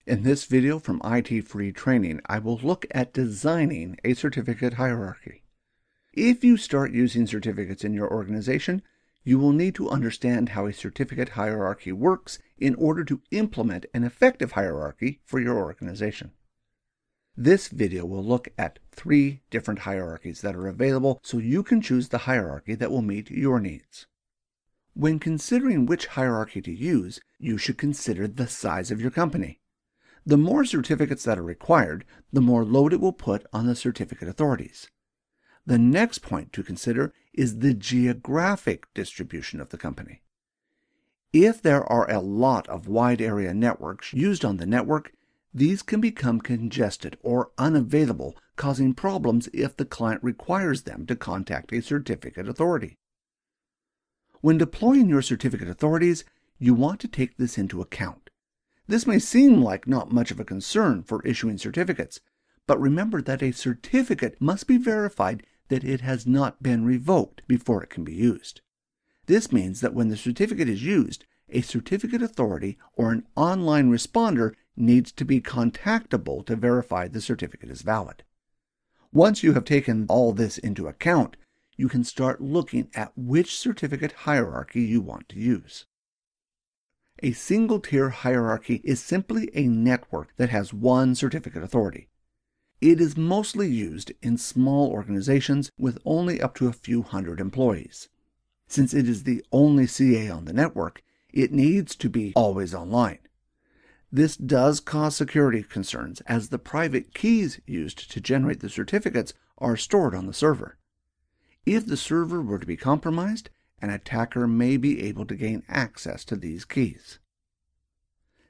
In this video from ITFreeTraining, I will look at designing a certificate hierarchy. If you start using certificates in your organization, you will need to understand how a certificate hierarchy works in order to implement an effective hierarchy for your organization. This video will look at 3 different hierarchies that are available so you can choose the hierarchy that will meet your needs. When considering which hierarchy to use, you should consider the size of your company. The more certificates that are required, the more load it will put on the certificate authorities. The next point to consider is the geographic distribution of the company. If there are a lot of wide area networks used on the network, these can become congested or unavailable, causing problems if the client requires them to contact a certificate authority. When deploying your certificate authorities, you want to take this into account. This may seem like not much of a concern for issuing certificates, but remember that a certificate must be verified that it has not been revoked before it can be used. This means that when the certificate is used, a certificate authority or an online responder needs to be contactable to verify the certificate is valid. Once you have taken all this into account, you can start looking at which certificate hierarchy you want to use. A single-tier hierarchy is simply a network that has one certificate authority. It is mostly used in small organizations with only up to a few hundred employees. Since it is the only CA on the network, it needs to be always online. This does cause security concerns as the private keys used to generate the certificates are stored on the server. If the server were to be compromised, an attacker may be able to gain access to these keys.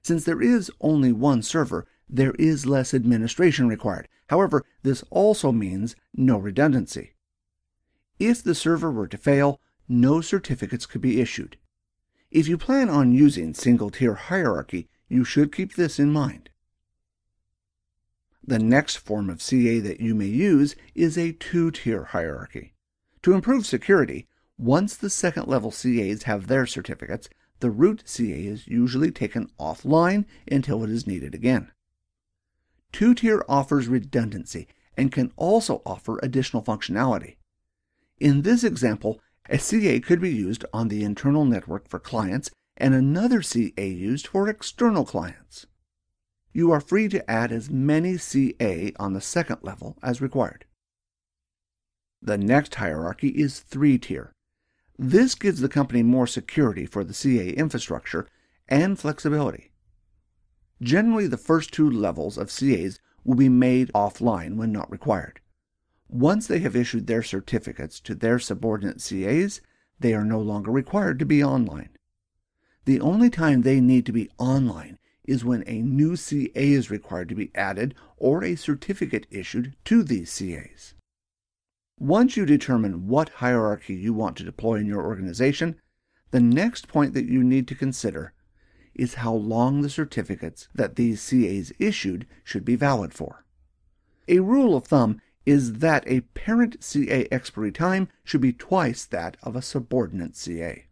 Since there is only one server, there is less administration required. However, this also means no redundancy. If the server were to fail, no certificates could be issued. If you plan on using single-tier hierarchy, you should keep this in mind. The next form of CA that you may use is a 2-tier hierarchy. To improve security, once the second-level CAs have their certificates, the root CA is usually taken offline until it is needed again. 2-tier offers redundancy and can also offer additional functionality. In this example, a CA could be used on the internal network for clients and another CA used for external clients. You are free to add as many CA on the second level as required. The next hierarchy is 3-tier. This gives the company more security for the CA infrastructure and flexibility. Generally, the first 2 levels of CAs will be made offline when not required. Once they have issued their certificates to their subordinate CAs, they are no longer required to be online. The only time they need to be online is when a new CA is required to be added or a certificate issued to these CAs. Once you determine what hierarchy you want to deploy in your organization, the next point that you need to consider is how long the certificates that these CAs issued should be valid for. A rule of thumb is that a parent CA expiry time should be twice that of a subordinate CA.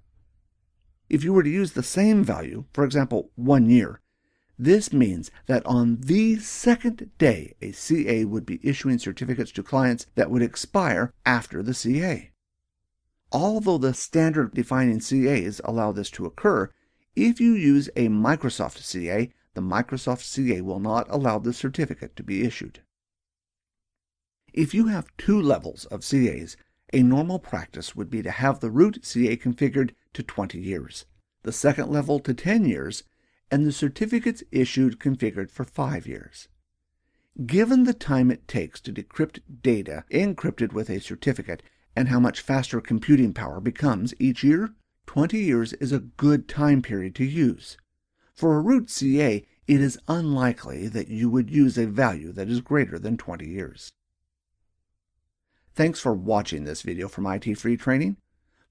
If you were to use the same value, for example 1 year, this means that on the second day, a CA would be issuing certificates to clients that would expire after the CA. Although the standard defining CAs allow this to occur, if you use a Microsoft CA, the Microsoft CA will not allow the certificate to be issued. If you have 2 levels of CAs, a normal practice would be to have the root CA configured to 20 years, the second level to 10 years, and the certificates issued configured for 5 years. Given the time it takes to decrypt data encrypted with a certificate and how much faster computing power becomes each year, 20 years is a good time period to use. For a root CA, it is unlikely that you would use a value that is greater than 20 years. Thanks for watching this video from ITFreeTraining.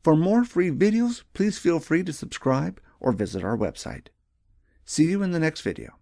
For more free videos, please feel free to subscribe or visit our website. See you in the next video.